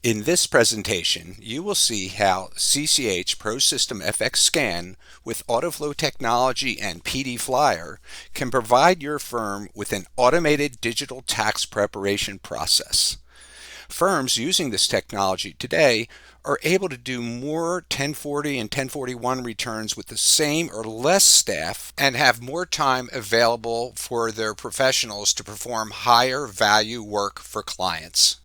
In this presentation, you will see how CCH ProSystem FX Scan with AutoFlow technology and PD Flyer can provide your firm with an automated digital tax preparation process. Firms using this technology today are able to do more 1040 and 1041 returns with the same or less staff and have more time available for their professionals to perform higher value work for clients.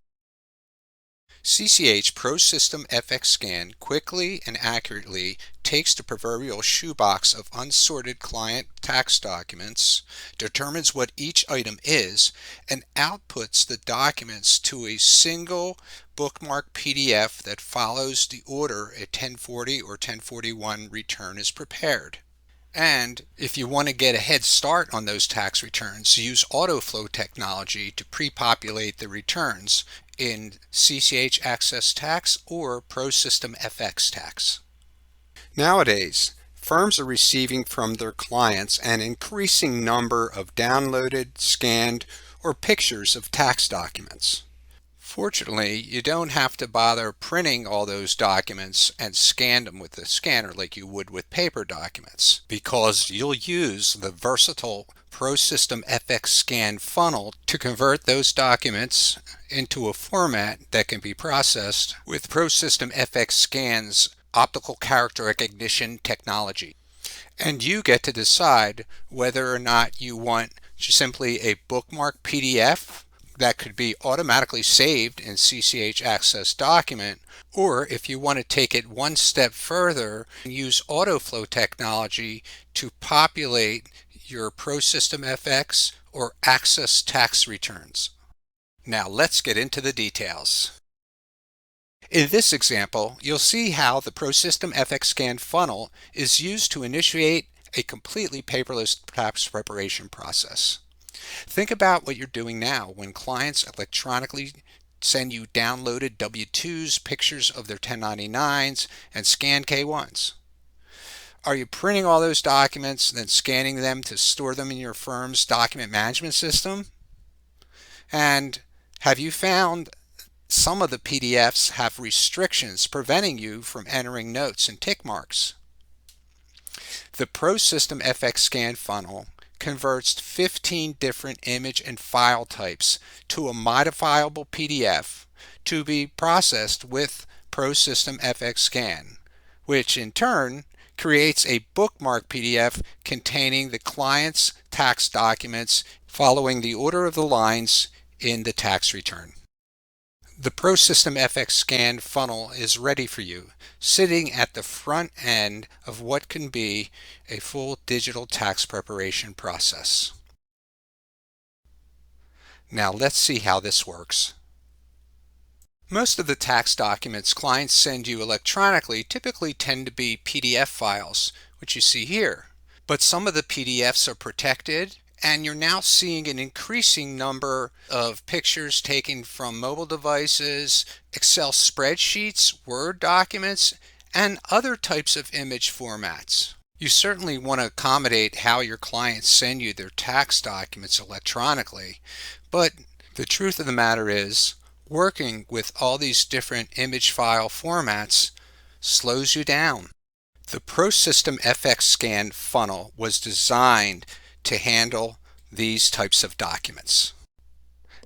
CCH ProSystem FX Scan quickly and accurately takes the proverbial shoebox of unsorted client tax documents, determines what each item is, and outputs the documents to a single bookmark PDF that follows the order a 1040 or 1041 return is prepared. And if you want to get a head start on those tax returns, use AutoFlow technology to pre-populate the returns in CCH Access Tax or ProSystem FX Tax. Nowadays, firms are receiving from their clients an increasing number of downloaded, scanned, or pictures of tax documents. Fortunately, you don't have to bother printing all those documents and scan them with the scanner like you would with paper documents, because you'll use the versatile ProSystem FX Scan funnel to convert those documents into a format that can be processed with ProSystem FX Scan's optical character recognition technology. And you get to decide whether or not you want simply a bookmark PDF that could be automatically saved in CCH Access document, or if you want to take it one step further and use AutoFlow technology to populate your ProSystem FX or Access tax returns. Now let's get into the details. In this example, you'll see how the ProSystem FX Scan funnel is used to initiate a completely paperless tax preparation process. Think about what you're doing now when clients electronically send you downloaded W-2s, pictures of their 1099s, and scanned K-1s. Are you printing all those documents and then scanning them to store them in your firm's document management system? And have you found some of the PDFs have restrictions preventing you from entering notes and tick marks? The ProSystem FX Scan funnel converts 15 different image and file types to a modifiable PDF to be processed with ProSystem FX Scan, which in turn creates a bookmark PDF containing the client's tax documents following the order of the lines in the tax return. The ProSystem FX Scan funnel is ready for you, sitting at the front end of what can be a full digital tax preparation process. Now let's see how this works. Most of the tax documents clients send you electronically typically tend to be PDF files, which you see here. But some of the PDFs are protected, and you're now seeing an increasing number of pictures taken from mobile devices, Excel spreadsheets, Word documents, and other types of image formats. You certainly want to accommodate how your clients send you their tax documents electronically, but the truth of the matter is, working with all these different image file formats slows you down. The ProSystem FX Scan funnel was designed to handle these types of documents.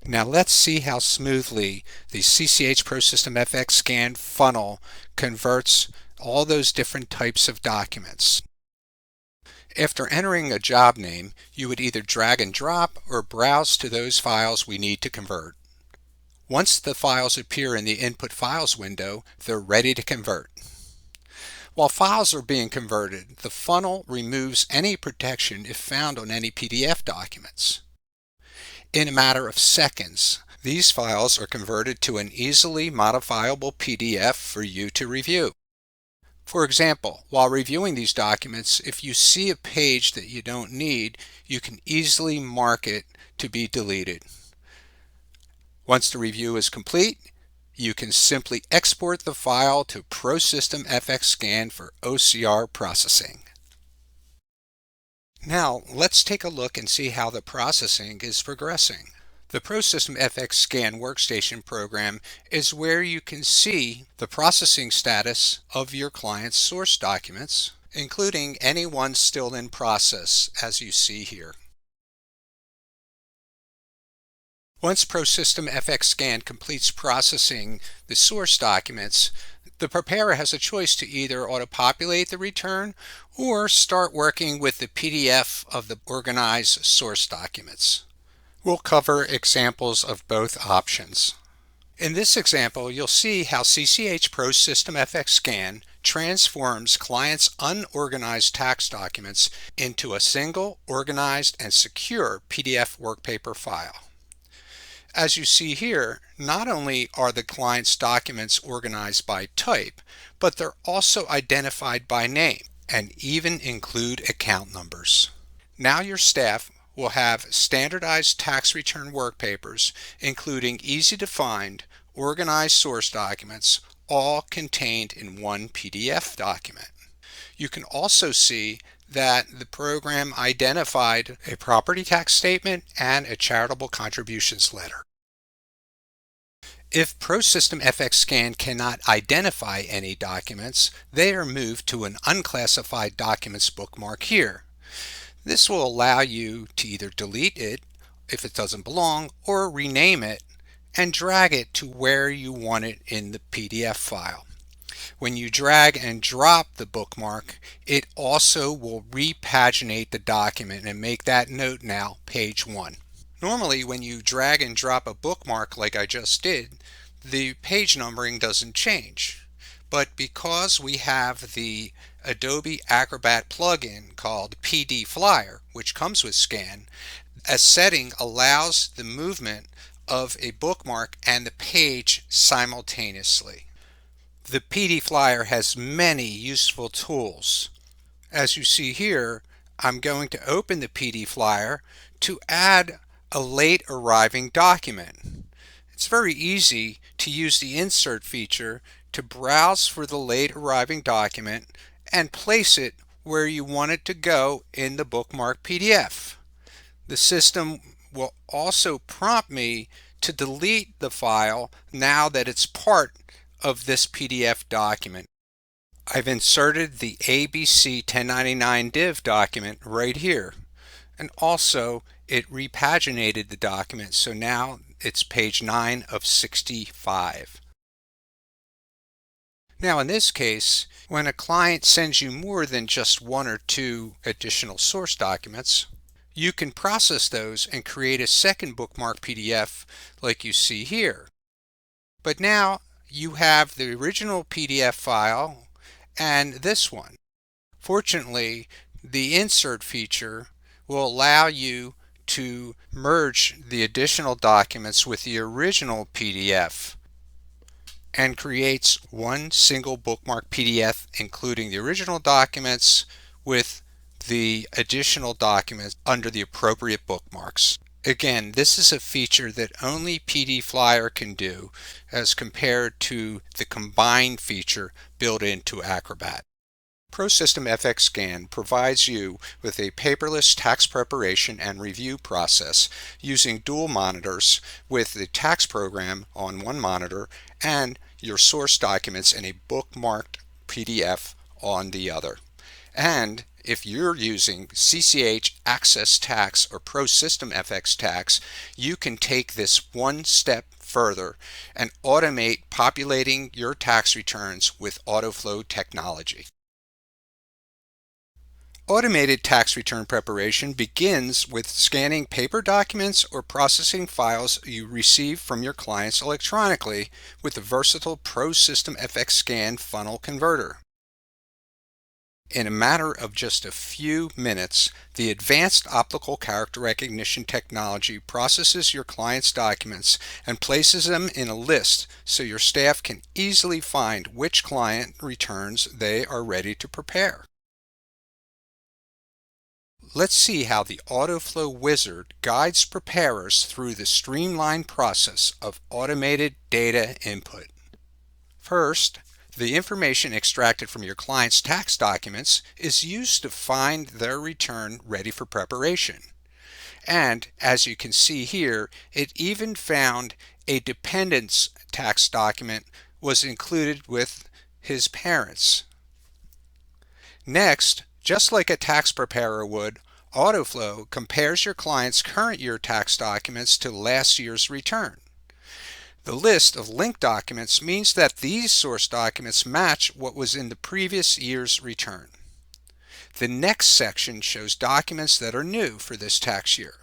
Now let's see how smoothly the CCH ProSystem FX Scan funnel converts all those different types of documents. After entering a job name, you would either drag and drop or browse to those files we need to convert. Once the files appear in the Input Files window, they're ready to convert. While files are being converted, the funnel removes any protection if found on any PDF documents. In a matter of seconds, these files are converted to an easily modifiable PDF for you to review. For example, while reviewing these documents, if you see a page that you don't need, you can easily mark it to be deleted. Once the review is complete, you can simply export the file to ProSystem FX Scan for OCR processing. Now let's take a look and see how the processing is progressing. The ProSystem FX Scan workstation program is where you can see the processing status of your client's source documents, including any ones still in process, as you see here. Once ProSystem FX Scan completes processing the source documents, the preparer has a choice to either auto-populate the return or start working with the PDF of the organized source documents. We'll cover examples of both options. In this example, you'll see how CCH ProSystem FX Scan transforms clients' unorganized tax documents into a single, organized, and secure PDF workpaper file. As you see here, not only are the client's documents organized by type, but they're also identified by name and even include account numbers. Now your staff will have standardized tax return workpapers, including easy-to-find, organized source documents, all contained in one PDF document. You can also see that the program identified a property tax statement and a charitable contributions letter. If ProSystem FX Scan cannot identify any documents, they are moved to an unclassified documents bookmark here. This will allow you to either delete it if it doesn't belong or rename it and drag it to where you want it in the PDF file. When you drag and drop the bookmark, it also will repaginate the document and make that note now page 1. Normally, when you drag and drop a bookmark like I just did, the page numbering doesn't change. But because we have the Adobe Acrobat plugin called PD Flyer, which comes with Scan, a setting allows the movement of a bookmark and the page simultaneously. The PD Flyer has many useful tools. As you see here, I'm going to open the PD Flyer to add a late arriving document. It's very easy to use the insert feature to browse for the late arriving document and place it where you want it to go in the bookmark PDF. The system will also prompt me to delete the file now that it's part of this PDF document. I've inserted the ABC 1099 div document right here, and also it repaginated the document, so now it's page 9 of 65. Now in this case, when a client sends you more than just 1 or 2 additional source documents, you can process those and create a second bookmark PDF like you see here. But now you have the original PDF file and this one. Fortunately, the insert feature will allow you to merge the additional documents with the original PDF and creates one single bookmark PDF including the original documents with the additional documents under the appropriate bookmarks. Again, this is a feature that only PD Flyer can do as compared to the combined feature built into Acrobat. ProSystem FX Scan provides you with a paperless tax preparation and review process using dual monitors with the tax program on one monitor and your source documents in a bookmarked PDF on the other. And if you're using CCH Access Tax or ProSystem FX Tax, you can take this one step further and automate populating your tax returns with AutoFlow technology. Automated tax return preparation begins with scanning paper documents or processing files you receive from your clients electronically with the versatile ProSystem FX Scan funnel converter. In a matter of just a few minutes, the advanced optical character recognition technology processes your client's documents and places them in a list so your staff can easily find which client returns they are ready to prepare. Let's see how the AutoFlow wizard guides preparers through the streamlined process of automated data input. First, the information extracted from your client's tax documents is used to find their return ready for preparation. And as you can see here, it even found a dependents tax document was included with his parents. Next, just like a tax preparer would, AutoFlow compares your client's current year tax documents to last year's return. The list of linked documents means that these source documents match what was in the previous year's return. The next section shows documents that are new for this tax year.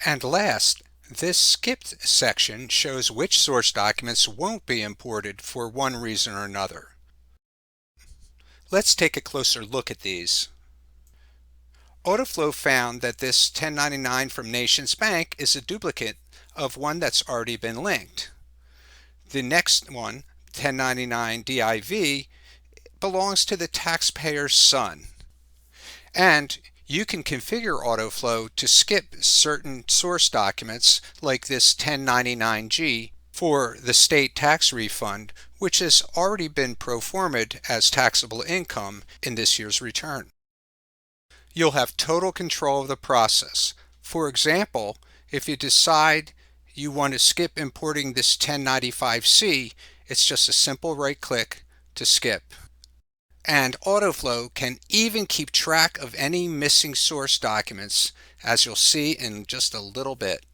And last, this skipped section shows which source documents won't be imported for one reason or another. Let's take a closer look at these. AutoFlow found that this 1099 from Nations Bank is a duplicate of one that's already been linked. The next one, 1099 DIV, belongs to the taxpayer's son. And you can configure AutoFlow to skip certain source documents like this 1099G for the state tax refund, which has already been pro-formed as taxable income in this year's return. You'll have total control of the process. For example, if you decide you want to skip importing this 1095C, it's just a simple right click to skip. And AutoFlow can even keep track of any missing source documents, as you'll see in just a little bit.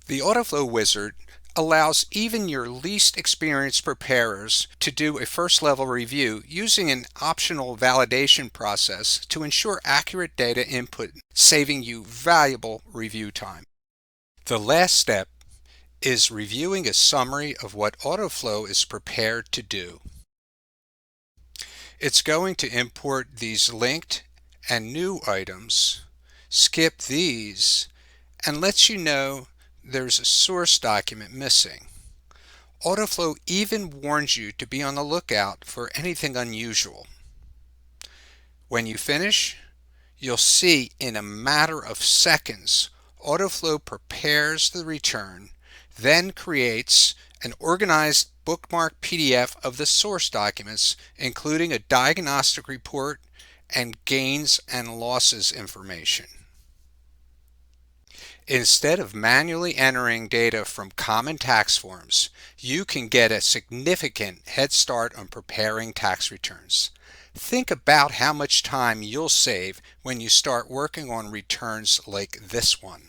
The AutoFlow wizard allows even your least experienced preparers to do a first-level review using an optional validation process to ensure accurate data input, saving you valuable review time. The last step is reviewing a summary of what AutoFlow is prepared to do. It's going to import these linked and new items, skip these, and lets you know there's a source document missing. AutoFlow even warns you to be on the lookout for anything unusual. When you finish, you'll see in a matter of seconds, AutoFlow prepares the return, then creates an organized bookmark PDF of the source documents, including a diagnostic report and gains and losses information. Instead of manually entering data from common tax forms, you can get a significant head start on preparing tax returns. Think about how much time you'll save when you start working on returns like this one.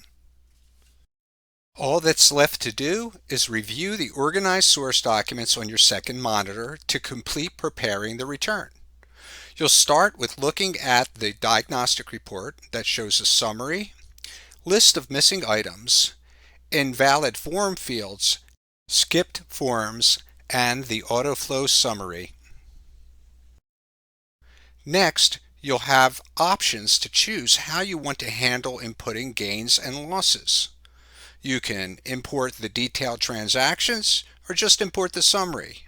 All that's left to do is review the organized source documents on your second monitor to complete preparing the return. You'll start with looking at the diagnostic report that shows a summary, list of missing items, invalid form fields, skipped forms, and the AutoFlow summary. Next, you'll have options to choose how you want to handle inputting gains and losses. You can import the detailed transactions or just import the summary.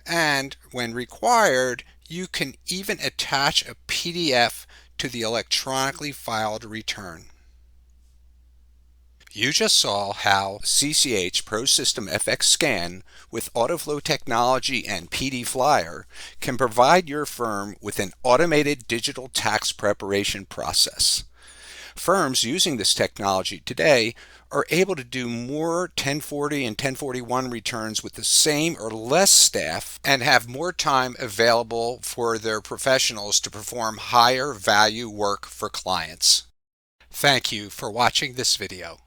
And when required, you can even attach a PDF to the electronically filed return. You just saw how CCH ProSystem FX Scan with AutoFlow technology and PD Flyer can provide your firm with an automated digital tax preparation process. Firms using this technology today are able to do more 1040 and 1041 returns with the same or less staff and have more time available for their professionals to perform higher value work for clients. Thank you for watching this video.